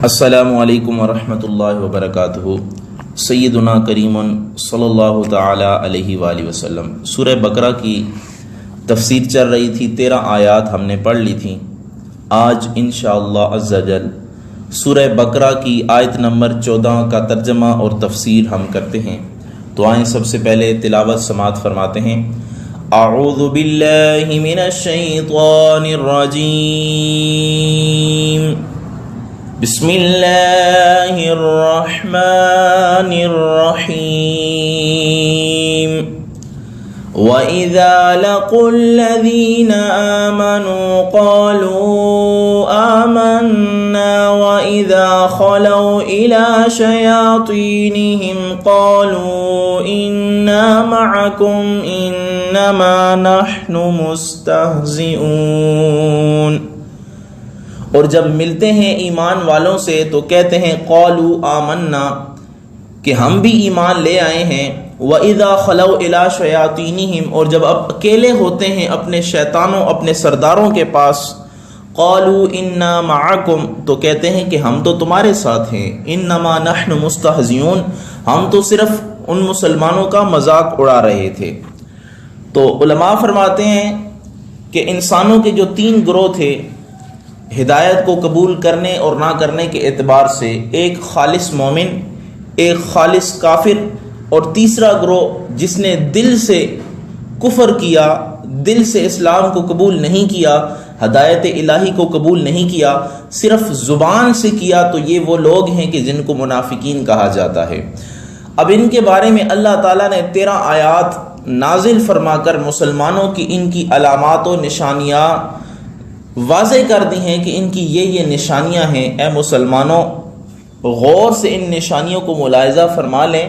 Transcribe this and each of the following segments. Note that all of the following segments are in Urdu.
السلام علیکم ورحمۃ اللہ وبرکاتہ۔ سیدنا کریم صلی اللہ تعالی علیہ وآلہ وسلم۔ سورہ بقرہ کی تفسیر چل رہی تھی، 13 آیات ہم نے پڑھ لی تھیں۔ آج انشاءاللہ عز وجل سورہ بقرہ کی آیت نمبر 14 کا ترجمہ اور تفسیر ہم کرتے ہیں۔ تو آئیں سب سے پہلے تلاوت سماعت فرماتے ہیں۔ اعوذ باللہ من الشیطان الرجیم، بسم اللہ الرحمن الرحیم۔ وَإِذَا لَقُوا الَّذِينَ آمَنُوا قَالُوا آمَنَّا وَإِذَا خَلَوْا إِلَى شَيَاطِينِهِمْ قَالُوا إِنَّا مَعَكُمْ إِنَّمَا نَحْنُ مُسْتَهْزِئُونَ۔ اور جب ملتے ہیں ایمان والوں سے تو کہتے ہیں قالوا آمنا، کہ ہم بھی ایمان لے آئے ہیں۔ وَإِذَا خَلَوْا إِلَى شَيَاطِينِهِمْ، اور جب اکیلے ہوتے ہیں اپنے شیطانوں اپنے سرداروں کے پاس، قالوا إِنَّا مَعَكُمْ، تو کہتے ہیں کہ ہم تو تمہارے ساتھ ہیں۔ إِنَّمَا نَحْنُ مُسْتَهْزِئُونَ، ہم تو صرف ان مسلمانوں کا مذاق اڑا رہے تھے۔ تو علماء فرماتے ہیں کہ انسانوں کے جو 3 گروہ تھے ہدایت کو قبول کرنے اور نہ کرنے کے اعتبار سے، ایک خالص مومن، ایک خالص کافر، اور تیسرا گروہ جس نے دل سے کفر کیا، دل سے اسلام کو قبول نہیں کیا، ہدایت الہی کو قبول نہیں کیا، صرف زبان سے کیا، تو یہ وہ لوگ ہیں کہ جن کو منافقین کہا جاتا ہے۔ اب ان کے بارے میں اللہ تعالیٰ نے 13 آیات نازل فرما کر مسلمانوں کی ان کی علامات و نشانیاں واضح کر دی ہیں کہ ان کی یہ نشانیاں ہیں۔ اے مسلمانوں، غور سے ان نشانیوں کو ملاحظہ فرما لیں،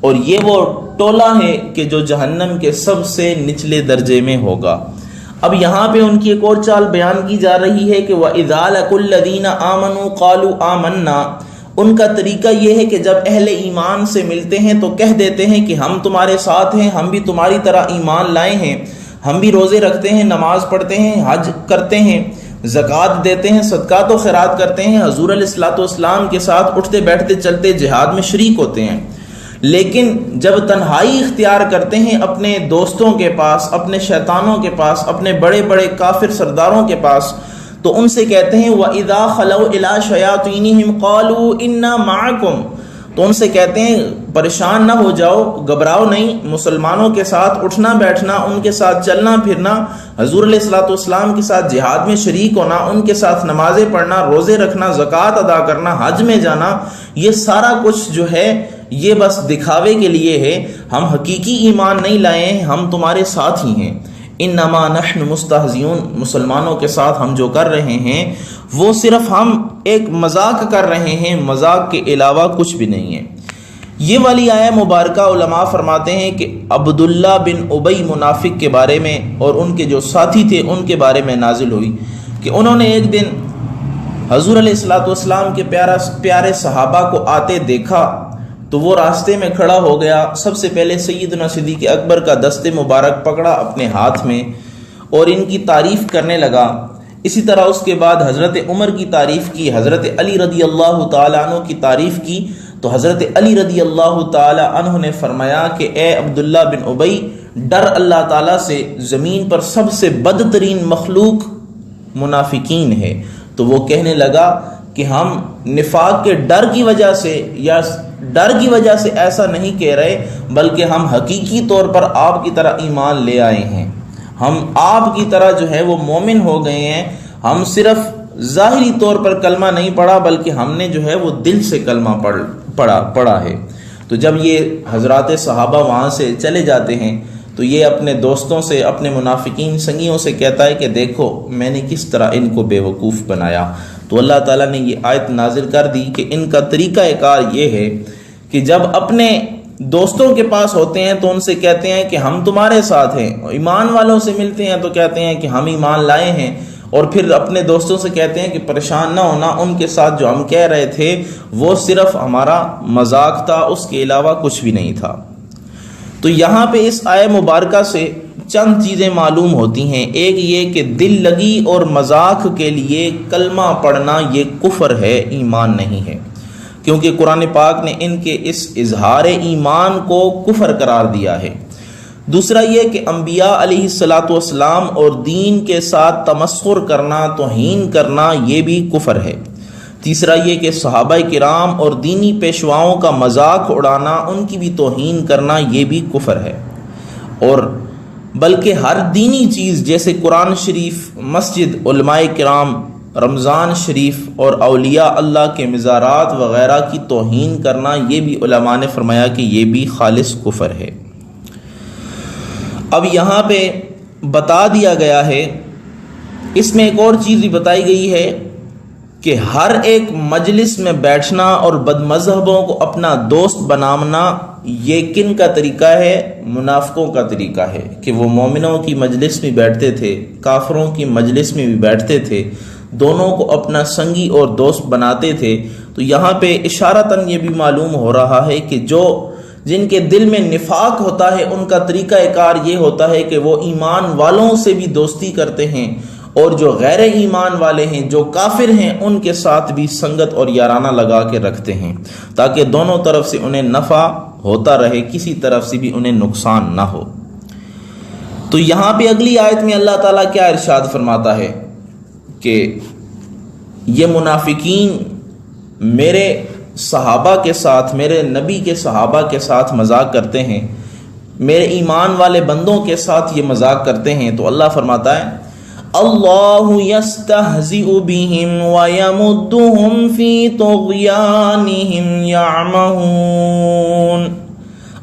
اور یہ وہ ٹولہ ہے کہ جو جہنم کے سب سے نچلے درجے میں ہوگا۔ اب یہاں پہ ان کی ایک اور چال بیان کی جا رہی ہے کہ وَإِذَا لَقُوا الَّذِينَ آمَنُوا قَالُوا آمَنَّا، ان کا طریقہ یہ ہے کہ جب اہل ایمان سے ملتے ہیں تو کہہ دیتے ہیں کہ ہم تمہارے ساتھ ہیں، ہم بھی تمہاری طرح ایمان لائے ہیں، ہم بھی روزے رکھتے ہیں، نماز پڑھتے ہیں، حج کرتے ہیں، زکوٰۃ دیتے ہیں، صدقات و خیرات کرتے ہیں، حضور علیہ الصلوۃ والسلام کے ساتھ اٹھتے بیٹھتے چلتے جہاد میں شریک ہوتے ہیں۔ لیکن جب تنہائی اختیار کرتے ہیں اپنے دوستوں کے پاس، اپنے شیطانوں کے پاس، اپنے بڑے بڑے کافر سرداروں کے پاس، تو ان سے کہتے ہیں وَإِذَا خَلَوْا إِلَى شَيَاطِينِهِمْ قَالُوا إِنَّا مَعَكُمْ، تو ان سے کہتے ہیں پریشان نہ ہو جاؤ، گھبراؤ نہیں، مسلمانوں کے ساتھ اٹھنا بیٹھنا، ان کے ساتھ چلنا پھرنا، حضور علیہ الصلوۃ والسلام کے ساتھ جہاد میں شریک ہونا، ان کے ساتھ نمازیں پڑھنا، روزے رکھنا، زکوٰۃ ادا کرنا، حج میں جانا، یہ سارا کچھ جو ہے یہ بس دکھاوے کے لیے ہے، ہم حقیقی ایمان نہیں لائے ہیں، ہم تمہارے ساتھ ہی ہیں۔ انما نحن مستہزئون، مسلمانوں کے ساتھ ہم جو کر رہے ہیں وہ صرف ہم ایک مذاق کر رہے ہیں، مذاق کے علاوہ کچھ بھی نہیں ہے۔ یہ والی آیہ مبارکہ علماء فرماتے ہیں کہ عبداللہ بن ابی منافق کے بارے میں اور ان کے جو ساتھی تھے ان کے بارے میں نازل ہوئی کہ انہوں نے ایک دن حضور علیہ الصلوۃ والسلام کے پیارے صحابہ کو آتے دیکھا تو وہ راستے میں کھڑا ہو گیا، سب سے پہلے سیدنا صدیق اکبر کا دست مبارک پکڑا اپنے ہاتھ میں اور ان کی تعریف کرنے لگا۔ اسی طرح اس کے بعد حضرت عمر کی تعریف کی، حضرت علی رضی اللہ تعالیٰ عنہ کی تعریف کی، تو حضرت علی رضی اللہ تعالیٰ عنہ نے فرمایا کہ اے عبداللہ بن ابی، ڈر اللہ تعالیٰ سے، زمین پر سب سے بدترین مخلوق منافقین ہے۔ تو وہ کہنے لگا کہ ہم نفاق کے ڈر کی وجہ سے یا ڈر کی وجہ سے ایسا نہیں کہہ رہے، بلکہ ہم حقیقی طور پر آپ کی طرح ایمان لے آئے ہیں، ہم آپ کی طرح جو ہے وہ مومن ہو گئے ہیں، ہم صرف ظاہری طور پر کلمہ نہیں پڑھا بلکہ ہم نے جو ہے وہ دل سے کلمہ پڑھا ہے۔ تو جب یہ حضرات صحابہ وہاں سے چلے جاتے ہیں تو یہ اپنے دوستوں سے، اپنے منافقین سنگیوں سے کہتا ہے کہ دیکھو میں نے کس طرح ان کو بے وقوف بنایا۔ تو اللہ تعالیٰ نے یہ آیت نازل کر دی کہ ان کا طریقہ کار یہ ہے کہ جب اپنے دوستوں کے پاس ہوتے ہیں تو ان سے کہتے ہیں کہ ہم تمہارے ساتھ ہیں، ایمان والوں سے ملتے ہیں تو کہتے ہیں کہ ہم ایمان لائے ہیں، اور پھر اپنے دوستوں سے کہتے ہیں کہ پریشان نہ ہونا، ان کے ساتھ جو ہم کہہ رہے تھے وہ صرف ہمارا مذاق تھا، اس کے علاوہ کچھ بھی نہیں تھا۔ تو یہاں پہ اس آیہ مبارکہ سے چند چیزیں معلوم ہوتی ہیں۔ ایک یہ کہ دل لگی اور مذاق کے لیے کلمہ پڑھنا یہ کفر ہے، ایمان نہیں ہے، کیونکہ قرآن پاک نے ان کے اس اظہار ایمان کو کفر قرار دیا ہے۔ دوسرا یہ کہ انبیاء علیہ الصلاۃ والسلام اور دین کے ساتھ تمسخر کرنا، توہین کرنا یہ بھی کفر ہے۔ تیسرا یہ کہ صحابہ کرام اور دینی پیشواؤں کا مذاق اڑانا، ان کی بھی توہین کرنا یہ بھی کفر ہے۔ اور بلکہ ہر دینی چیز جیسے قرآن شریف، مسجد، علماء کرام، رمضان شریف اور اولیاء اللہ کے مزارات وغیرہ کی توہین کرنا یہ بھی علماء نے فرمایا کہ یہ بھی خالص کفر ہے۔ اب یہاں پہ بتا دیا گیا ہے، اس میں ایک اور چیز بھی بتائی گئی ہے کہ ہر ایک مجلس میں بیٹھنا اور بد مذہبوں کو اپنا دوست بنانا یہ کن کا طریقہ ہے؟ منافقوں کا طریقہ ہے، کہ وہ مومنوں کی مجلس میں بیٹھتے تھے، کافروں کی مجلس میں بھی بیٹھتے تھے، دونوں کو اپنا سنگی اور دوست بناتے تھے۔ تو یہاں پہ اشارتاً یہ بھی معلوم ہو رہا ہے کہ جن کے دل میں نفاق ہوتا ہے ان کا طریقہ کار یہ ہوتا ہے کہ وہ ایمان والوں سے بھی دوستی کرتے ہیں، اور جو غیر ایمان والے ہیں، جو کافر ہیں، ان کے ساتھ بھی سنگت اور یارانہ لگا کے رکھتے ہیں، تاکہ دونوں طرف سے انہیں نفع ہوتا رہے، کسی طرف سے بھی انہیں نقصان نہ ہو۔ تو یہاں پہ اگلی آیت میں اللہ تعالیٰ کیا ارشاد فرماتا ہے کہ یہ منافقین میرے صحابہ کے ساتھ، میرے نبی کے صحابہ کے ساتھ مذاق کرتے ہیں، میرے ایمان والے بندوں کے ساتھ یہ مذاق کرتے ہیں۔ تو اللہ فرماتا ہے اللہ یستہزئ بہم ویمدہم فی طغیانہم یعمہون،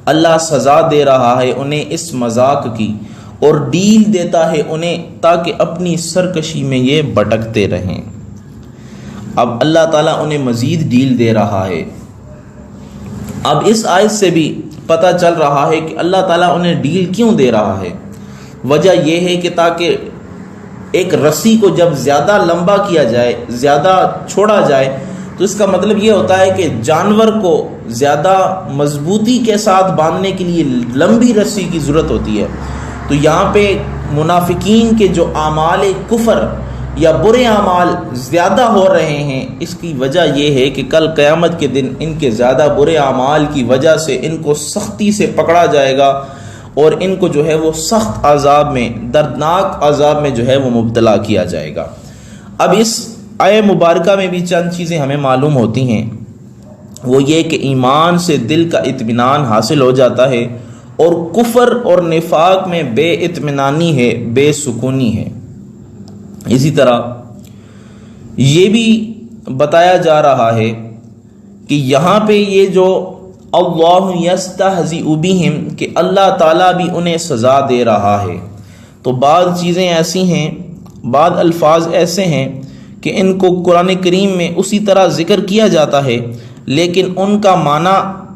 اللہ سزا دے رہا ہے انہیں اس مذاق کی اور ڈیل دیتا ہے انہیں تاکہ اپنی سرکشی میں یہ بھٹکتے رہیں۔ اب اللہ تعالیٰ انہیں مزید ڈیل دے رہا ہے۔ اب اس آیت سے بھی پتہ چل رہا ہے کہ اللہ تعالیٰ انہیں ڈیل کیوں دے رہا ہے۔ وجہ یہ ہے کہ تاکہ ایک رسی کو جب زیادہ لمبا کیا جائے، زیادہ چھوڑا جائے، تو اس کا مطلب یہ ہوتا ہے کہ جانور کو زیادہ مضبوطی کے ساتھ باندھنے کے لیے لمبی رسی کی ضرورت ہوتی ہے۔ تو یہاں پہ منافقین کے جو اعمال کفر یا برے اعمال زیادہ ہو رہے ہیں، اس کی وجہ یہ ہے کہ کل قیامت کے دن ان کے زیادہ برے اعمال کی وجہ سے ان کو سختی سے پکڑا جائے گا، اور ان کو جو ہے وہ سخت عذاب میں، دردناک عذاب میں جو ہے وہ مبتلا کیا جائے گا۔ اب اس آیہ مبارکہ میں بھی چند چیزیں ہمیں معلوم ہوتی ہیں، وہ یہ کہ ایمان سے دل کا اطمینان حاصل ہو جاتا ہے، اور کفر اور نفاق میں بے اطمینانی ہے، بے سکونی ہے۔ اسی طرح یہ بھی بتایا جا رہا ہے کہ یہاں پہ یہ جو اللہ یستہزئ بہم، کہ اللہ تعالیٰ بھی انہیں سزا دے رہا ہے، تو بعض چیزیں ایسی ہیں، بعض الفاظ ایسے ہیں کہ ان کو قرآن کریم میں اسی طرح ذکر کیا جاتا ہے، لیکن ان کا معنی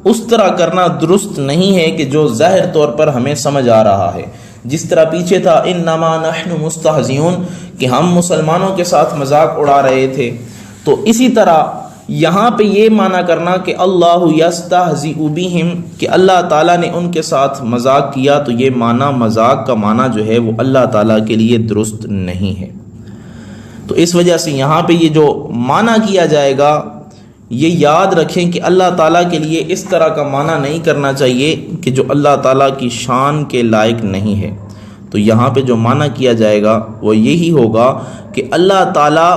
اس طرح کرنا درست نہیں ہے کہ جو ظاہر طور پر ہمیں سمجھ آ رہا ہے۔ جس طرح پیچھے تھا انما نحن مستہزئون، کہ ہم مسلمانوں کے ساتھ مذاق اڑا رہے تھے، تو اسی طرح یہاں پہ یہ معنی کرنا کہ اللہ یستہزئ بہم، کہ اللہ تعالیٰ نے ان کے ساتھ مذاق کیا، تو یہ معنی، مذاق کا معنی جو ہے وہ اللہ تعالیٰ کے لیے درست نہیں ہے۔ تو اس وجہ سے یہاں پہ یہ جو معنی کیا جائے گا، یہ یاد رکھیں کہ اللہ تعالیٰ کے لیے اس طرح کا معنی نہیں کرنا چاہیے کہ جو اللہ تعالیٰ کی شان کے لائق نہیں ہے۔ تو یہاں پہ جو معنی کیا جائے گا وہ یہی ہوگا کہ اللہ تعالیٰ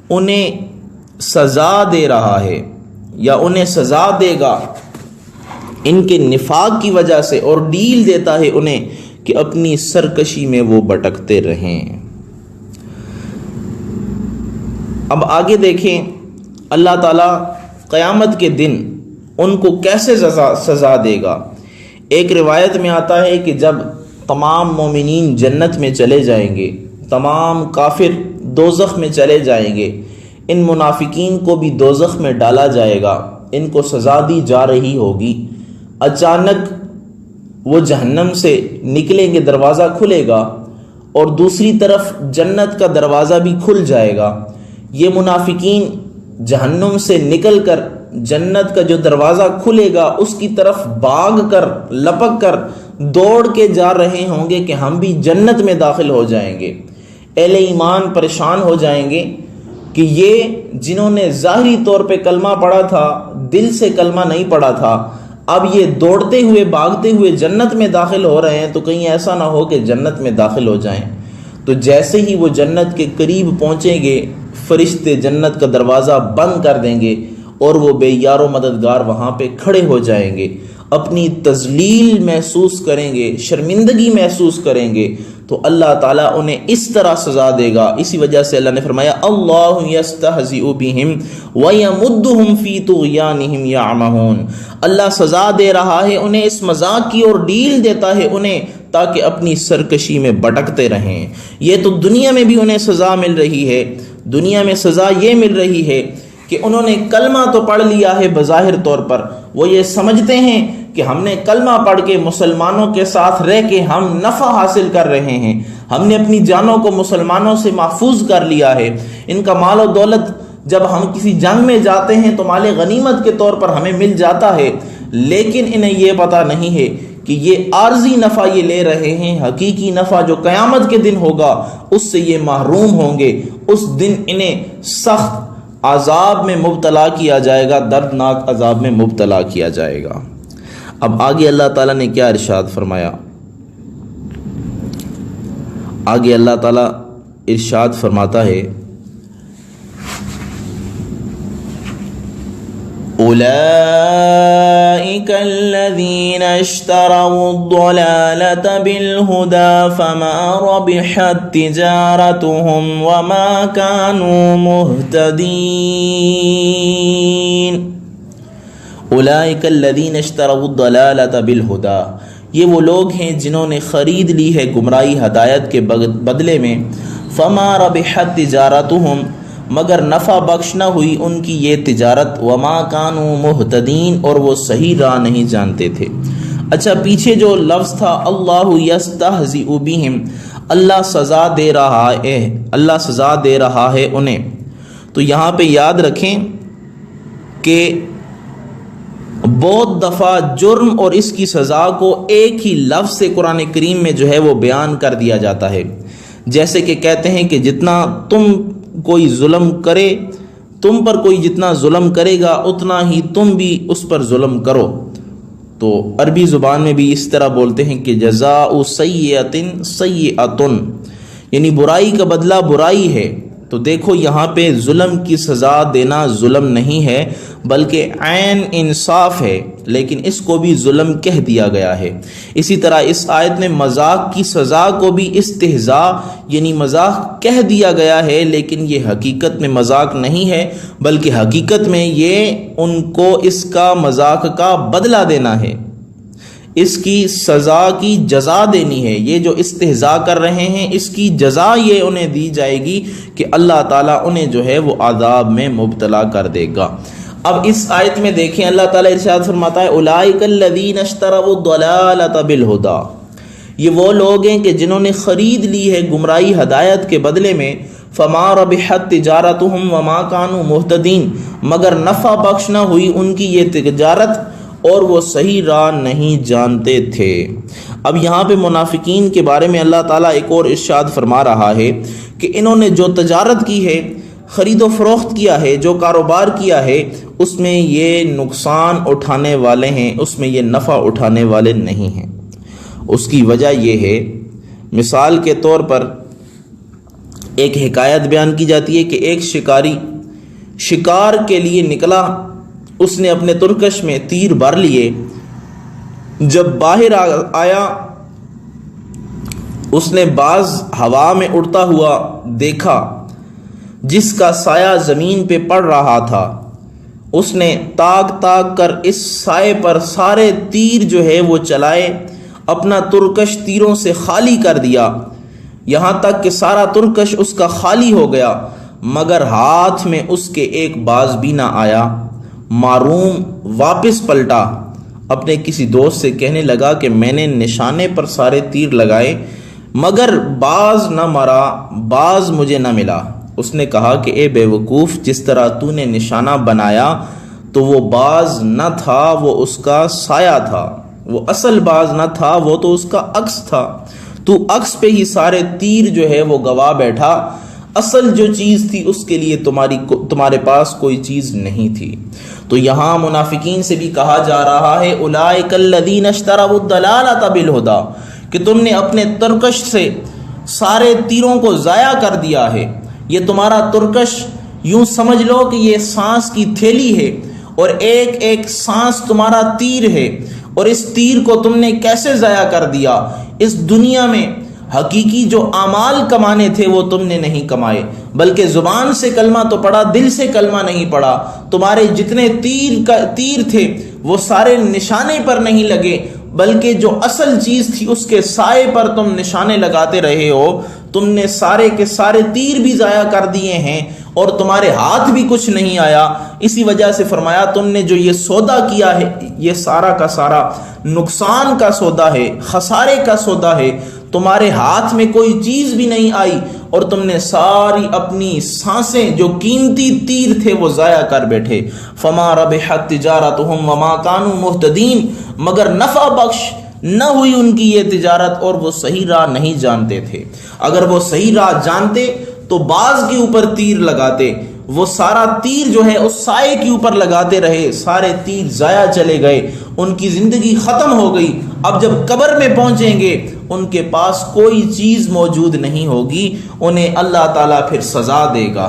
انہیں سزا دے رہا ہے، یا انہیں سزا دے گا ان کے نفاق کی وجہ سے، اور ڈیل دیتا ہے انہیں کہ اپنی سرکشی میں وہ بھٹکتے رہیں۔ اب آگے دیکھیں اللہ تعالیٰ قیامت کے دن ان کو کیسے سزا دے گا۔ ایک روایت میں آتا ہے کہ جب تمام مومنین جنت میں چلے جائیں گے، تمام کافر دوزخ میں چلے جائیں گے، ان منافقین کو بھی دوزخ میں ڈالا جائے گا، ان کو سزا دی جا رہی ہوگی۔ اچانک وہ جہنم سے نکلیں گے، دروازہ کھلے گا، اور دوسری طرف جنت کا دروازہ بھی کھل جائے گا۔ یہ منافقین جہنم سے نکل کر جنت کا جو دروازہ کھلے گا اس کی طرف بھاگ کر، لپک کر دوڑ کے جا رہے ہوں گے کہ ہم بھی جنت میں داخل ہو جائیں گے۔ اہل ایمان پریشان ہو جائیں گے کہ یہ جنہوں نے ظاہری طور پہ کلمہ پڑھا تھا، دل سے کلمہ نہیں پڑھا تھا، اب یہ دوڑتے ہوئے بھاگتے ہوئے جنت میں داخل ہو رہے ہیں، تو کہیں ایسا نہ ہو کہ جنت میں داخل ہو جائیں۔ تو جیسے ہی وہ جنت کے قریب پہنچیں گے، فرشتے جنت کا دروازہ بند کر دیں گے اور وہ بے یار و مددگار وہاں پہ کھڑے ہو جائیں گے، اپنی تذلیل محسوس کریں گے، شرمندگی محسوس کریں گے، تو اللہ تعالیٰ انہیں اس طرح سزا دے گا۔ اسی وجہ سے اللہ نے فرمایا اللہ یستہزئ بہم ویمدہم فی طغیانہم یعمہون، اللہ سزا دے رہا ہے انہیں اس مذاق کی اور ڈیل دیتا ہے انہیں تاکہ اپنی سرکشی میں بھٹکتے رہیں۔ یہ تو دنیا میں بھی انہیں سزا مل رہی ہے، دنیا میں سزا یہ مل رہی ہے کہ انہوں نے کلمہ تو پڑھ لیا ہے بظاہر طور پر، وہ یہ سمجھتے ہیں کہ ہم نے کلمہ پڑھ کے مسلمانوں کے ساتھ رہ کے ہم نفع حاصل کر رہے ہیں، ہم نے اپنی جانوں کو مسلمانوں سے محفوظ کر لیا ہے، ان کا مال و دولت جب ہم کسی جنگ میں جاتے ہیں تو مال غنیمت کے طور پر ہمیں مل جاتا ہے، لیکن انہیں یہ پتہ نہیں ہے کہ یہ عارضی نفع یہ لے رہے ہیں، حقیقی نفع جو قیامت کے دن ہوگا اس سے یہ محروم ہوں گے۔ اس دن انہیں سخت عذاب میں مبتلا کیا جائے گا، دردناک عذاب میں مبتلا کیا جائے گا۔ اب آگے اللہ تعالیٰ نے کیا ارشاد فرمایا؟ آگے اللہ تعالیٰ ارشاد فرماتا ہے اولئک الذین اشتروا الضلالة بالهدى فما ربحت تجارتهم وما كانوا مهتدین۔ اولئک الذین اشتروا الضلالة بالهدى، یہ وہ لوگ ہیں جنہوں نے خرید لی ہے گمراہی ہدایت کے بدلے میں۔ فما ربحت تجارتهم، مگر نفع بخش نہ ہوئی ان کی یہ تجارت۔ وما كانوا مہتدین، اور وہ صحیح راہ نہیں جانتے تھے۔ اچھا، پیچھے جو لفظ تھا اللہ یستہزئ بہم، اللہ سزا دے رہا ہے، اللہ سزا دے رہا ہے انہیں، تو یہاں پہ یاد رکھیں کہ بہت دفعہ جرم اور اس کی سزا کو ایک ہی لفظ سے قرآن کریم میں جو ہے وہ بیان کر دیا جاتا ہے۔ جیسے کہ کہتے ہیں کہ جتنا تم کوئی ظلم کرے، تم پر کوئی جتنا ظلم کرے گا اتنا ہی تم بھی اس پر ظلم کرو۔ تو عربی زبان میں بھی اس طرح بولتے ہیں کہ جزاء سیئۃ سیئۃ، یعنی برائی کا بدلہ برائی ہے۔ تو دیکھو یہاں پہ ظلم کی سزا دینا ظلم نہیں ہے بلکہ عین انصاف ہے، لیکن اس کو بھی ظلم کہہ دیا گیا ہے۔ اسی طرح اس آیت میں مذاق کی سزا کو بھی استہزاء یعنی مذاق کہہ دیا گیا ہے، لیکن یہ حقیقت میں مذاق نہیں ہے بلکہ حقیقت میں یہ ان کو اس کا مذاق کا بدلہ دینا ہے، اس کی سزا کی جزا دینی ہے۔ یہ جو استہزاء کر رہے ہیں اس کی جزا یہ انہیں دی جائے گی کہ اللہ تعالیٰ انہیں جو ہے وہ عذاب میں مبتلا کر دے گا۔ اب اس آیت میں دیکھیں اللہ تعالیٰ ارشاد فرماتا ہے اولئک الذین اشتروا الضلالۃ بالہدی، یہ وہ لوگ ہیں کہ جنہوں نے خرید لی ہے گمراہی ہدایت کے بدلے میں۔ فما ربحت تجارتہم وما كانوا مہتدین، مگر نفع بخش نہ ہوئی ان کی یہ تجارت اور وہ صحیح راہ نہیں جانتے تھے۔ اب یہاں پہ منافقین کے بارے میں اللہ تعالیٰ ایک اور ارشاد فرما رہا ہے کہ انہوں نے جو تجارت کی ہے، خرید و فروخت کیا ہے، جو کاروبار کیا ہے، اس میں یہ نقصان اٹھانے والے ہیں، اس میں یہ نفع اٹھانے والے نہیں ہیں۔ اس کی وجہ یہ ہے، مثال کے طور پر ایک حکایت بیان کی جاتی ہے کہ ایک شکاری شکار کے لیے نکلا، اس نے اپنے ترکش میں تیر بھر لیے، جب باہر آیا اس نے باز ہوا میں اڑتا ہوا دیکھا جس کا سایہ زمین پہ پڑ رہا تھا۔ اس نے تاک تاک کر اس سائے پر سارے تیر جو ہے وہ چلائے، اپنا ترکش تیروں سے خالی کر دیا، یہاں تک کہ سارا ترکش اس کا خالی ہو گیا، مگر ہاتھ میں اس کے ایک باز بھی نہ آیا۔ معروم واپس پلٹا، اپنے کسی دوست سے کہنے لگا کہ میں نے نشانے پر سارے تیر لگائے مگر باز نہ مرا، باز مجھے نہ ملا۔ اس نے کہا کہ اے بے وقوف، جس طرح تو نے نشانہ بنایا تو وہ باز نہ تھا، وہ اس کا سایہ تھا۔ وہ اصل باز نہ تھا، وہ تو اس کا عکس تھا۔ تو عکس پہ ہی سارے تیر جو ہے وہ گوا بیٹھا، اصل جو چیز تھی اس کے لیے تمہارے پاس کوئی چیز نہیں تھی۔ تو یہاں منافقین سے بھی کہا جا رہا ہے اولئک الذین اشتروا الضلالۃ بالہدی، کہ تم نے اپنے ترکش سے سارے تیروں کو ضائع کر دیا ہے۔ یہ تمہارا ترکش یوں سمجھ لو کہ یہ سانس کی تھیلی ہے اور ایک ایک سانس تمہارا تیر ہے، اور اس تیر کو تم نے کیسے ضائع کر دیا؟ اس دنیا میں حقیقی جو اعمال کمانے تھے وہ تم نے نہیں کمائے، بلکہ زبان سے کلمہ تو پڑھا، دل سے کلمہ نہیں پڑھا۔ تمہارے جتنے تیر تھے وہ سارے نشانے پر نہیں لگے، بلکہ جو اصل چیز تھی اس کے سائے پر تم نشانے لگاتے رہے ہو۔ تم نے سارے کے سارے تیر بھی ضائع کر دیے ہیں اور تمہارے ہاتھ بھی کچھ نہیں آیا۔ اسی وجہ سے فرمایا تم نے جو یہ سودا کیا ہے یہ سارا کا سارا نقصان کا سودا ہے، خسارے کا سودا ہے۔ تمہارے ہاتھ میں کوئی چیز بھی نہیں آئی اور تم نے ساری اپنی سانسیں جو قیمتی تیر تھے وہ ضائع کر بیٹھے۔ فما ربحت تجارتهم وما كانوا مهتدين، مگر نفع بخش نہ ہوئی ان کی یہ تجارت اور وہ صحیح راہ نہیں جانتے تھے۔ اگر وہ صحیح راہ جانتے تو باز کے اوپر تیر لگاتے، وہ سارا تیر جو ہے اس سائے کے اوپر لگاتے رہے، سارے تیر ضائع چلے گئے، ان کی زندگی ختم ہو گئی۔ اب جب قبر میں پہنچیں گے ان کے پاس کوئی چیز موجود نہیں ہوگی، انہیں اللہ تعالیٰ پھر سزا دے گا،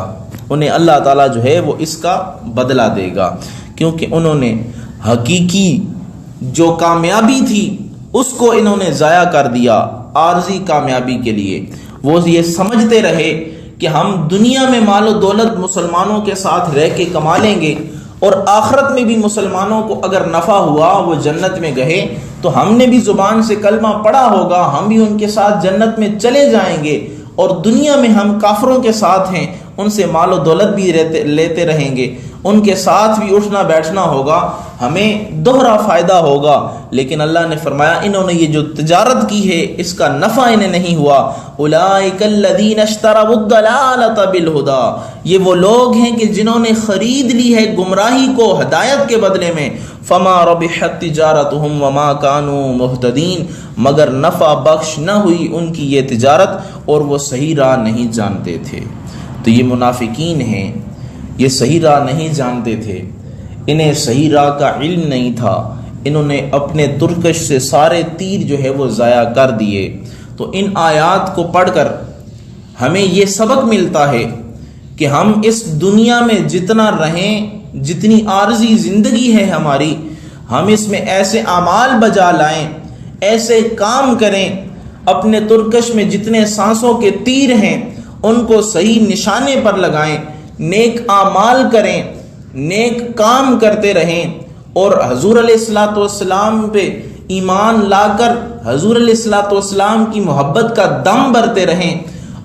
انہیں اللہ تعالیٰ جو ہے وہ اس کا بدلہ دے گا، کیونکہ انہوں نے حقیقی جو کامیابی تھی اس کو انہوں نے ضائع کر دیا عارضی کامیابی کے لیے۔ وہ یہ سمجھتے رہے کہ ہم دنیا میں مال و دولت مسلمانوں کے ساتھ رہ کے کما لیں گے اور آخرت میں بھی مسلمانوں کو اگر نفع ہوا وہ جنت میں گئے تو ہم نے بھی زبان سے کلمہ پڑھا ہوگا، ہم بھی ان کے ساتھ جنت میں چلے جائیں گے، اور دنیا میں ہم کافروں کے ساتھ ہیں، ان سے مال و دولت بھی لیتے رہیں گے، ان کے ساتھ بھی اٹھنا بیٹھنا ہوگا، ہمیں دوہرا فائدہ ہوگا۔ لیکن اللہ نے فرمایا انہوں نے یہ جو تجارت کی ہے اس کا نفع انہیں نہیں ہوا۔ اولئک الذین اشتروا الضلالۃ بالہدی، یہ وہ لوگ ہیں کہ جنہوں نے خرید لی ہے گمراہی کو ہدایت کے بدلے میں۔ فما ربحت تجارتهم وما كانوا مهتدين، مگر نفع بخش نہ ہوئی ان کی یہ تجارت اور وہ صحیح راہ نہیں جانتے تھے۔ تو یہ منافقین ہیں، یہ صحیح راہ نہیں جانتے تھے، انہیں صحیح راہ کا علم نہیں تھا، انہوں نے اپنے ترکش سے سارے تیر جو ہے وہ ضائع کر دیے۔ تو ان آیات کو پڑھ کر ہمیں یہ سبق ملتا ہے کہ ہم اس دنیا میں جتنا رہیں، جتنی عارضی زندگی ہے ہماری، ہم اس میں ایسے اعمال بجا لائیں، ایسے کام کریں، اپنے ترکش میں جتنے سانسوں کے تیر ہیں ان کو صحیح نشانے پر لگائیں، نیک اعمال کریں، نیک کام کرتے رہیں، اور حضور علیہ الصلوۃ والسلام پہ ایمان لا کر حضور علیہ الصلوۃ والسلام کی محبت کا دم بھرتے رہیں،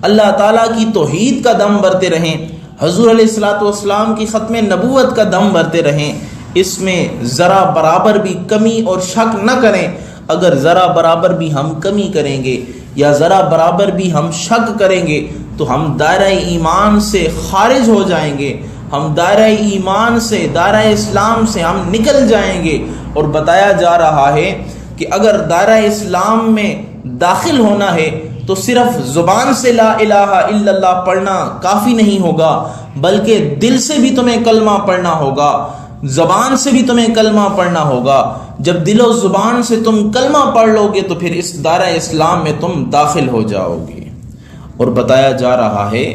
اللہ تعالیٰ کی توحید کا دم بھرتے رہیں، حضور علیہ الصلوۃ والسلام کی ختم نبوت کا دم بھرتے رہیں۔ اس میں ذرا برابر بھی کمی اور شک نہ کریں۔ اگر ذرا برابر بھی ہم کمی کریں گے یا ذرا برابر بھی ہم شک کریں گے تو ہم دائرہ ایمان سے خارج ہو جائیں گے، ہم دائرہ ایمان سے، دائرہ اسلام سے ہم نکل جائیں گے۔ اور بتایا جا رہا ہے کہ اگر دائرہ اسلام میں داخل ہونا ہے تو صرف زبان سے لا الہ الا اللہ پڑھنا کافی نہیں ہوگا، بلکہ دل سے بھی تمہیں کلمہ پڑھنا ہوگا، زبان سے بھی تمہیں کلمہ پڑھنا ہوگا۔ جب دل و زبان سے تم کلمہ پڑھ لو گے تو پھر اس دائرہ اسلام میں تم داخل ہو جاؤ گے۔ اور بتایا جا رہا ہے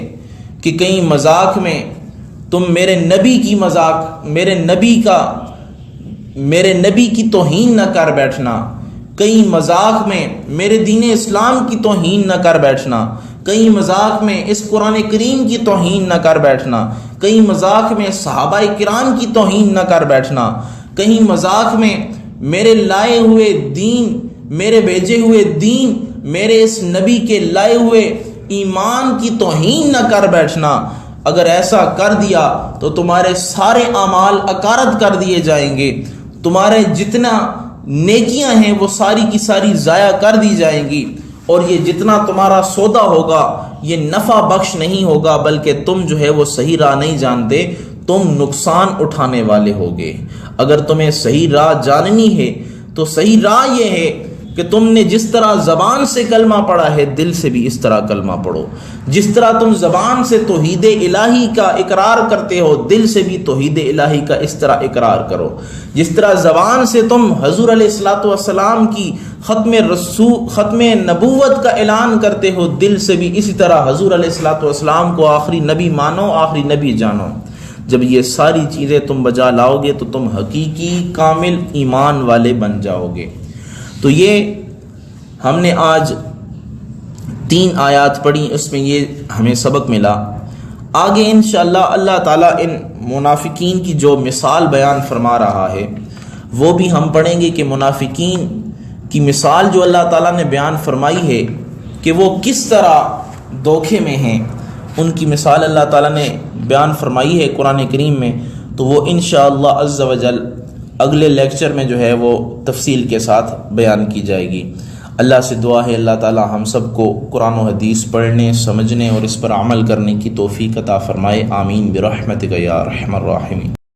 کہ کہیں مذاق میں تم میرے نبی کی مذاق، میرے نبی کی توہین نہ کر بیٹھنا، کہیں مذاق میں میرے دین اسلام کی توہین نہ کر بیٹھنا، کہیں مذاق میں اس قرآن کریم کی توہین نہ کر بیٹھنا، کہیں مذاق میں صحابہ کرام کی توہین نہ کر بیٹھنا، کہیں مذاق میں میرے لائے ہوئے دین، میرے بھیجے ہوئے دین، میرے اس نبی کے لائے ہوئے ایمان کی توہین نہ کر بیٹھنا۔ اگر ایسا کر دیا تو تمہارے سارے اعمال اکارت کر دیے جائیں گے، تمہارے جتنا نیکیاں ہیں وہ ساری کی ساری ضائع کر دی جائیں گی، اور یہ جتنا تمہارا سودا ہوگا یہ نفع بخش نہیں ہوگا، بلکہ تم جو ہے وہ صحیح راہ نہیں جانتے، تم نقصان اٹھانے والے ہوگے۔ اگر تمہیں صحیح راہ جاننی ہے تو صحیح راہ یہ ہے کہ تم نے جس طرح زبان سے کلمہ پڑھا ہے دل سے بھی اس طرح کلمہ پڑھو. جس طرح تم زبان سے توحید الہی کا اقرار کرتے ہو دل سے بھی توحید الہی کا اس طرح اقرار کرو. جس طرح زبان سے تم حضور علیہ الصلوۃ والسلام کی ختم نبوت کا اعلان کرتے ہو دل سے بھی اسی طرح حضور علیہ الصلوۃ والسلام کو آخری نبی مانو، آخری نبی جانو. جب یہ ساری چیزیں تم بجا لاؤ گے تو تم حقیقی کامل ایمان والے بن جاؤ گے. تو یہ ہم نے آج 3 آیات پڑھی، اس میں یہ ہمیں سبق ملا. آگے انشاءاللہ اللہ تعالیٰ ان منافقین کی جو مثال بیان فرما رہا ہے وہ بھی ہم پڑھیں گے کہ منافقین کی مثال جو اللہ تعالیٰ نے بیان فرمائی ہے کہ وہ کس طرح دھوکے میں ہیں، ان کی مثال اللہ تعالیٰ نے بیان فرمائی ہے قرآن کریم میں. تو وہ انشاءاللہ عز و جل اگلے لیکچر میں جو ہے وہ تفصیل کے ساتھ بیان کی جائے گی. اللہ سے دعا ہے اللہ تعالیٰ ہم سب کو قرآن و حدیث پڑھنے، سمجھنے اور اس پر عمل کرنے کی توفیق عطا فرمائے. آمین برحمتک یا ارحم الراحمین.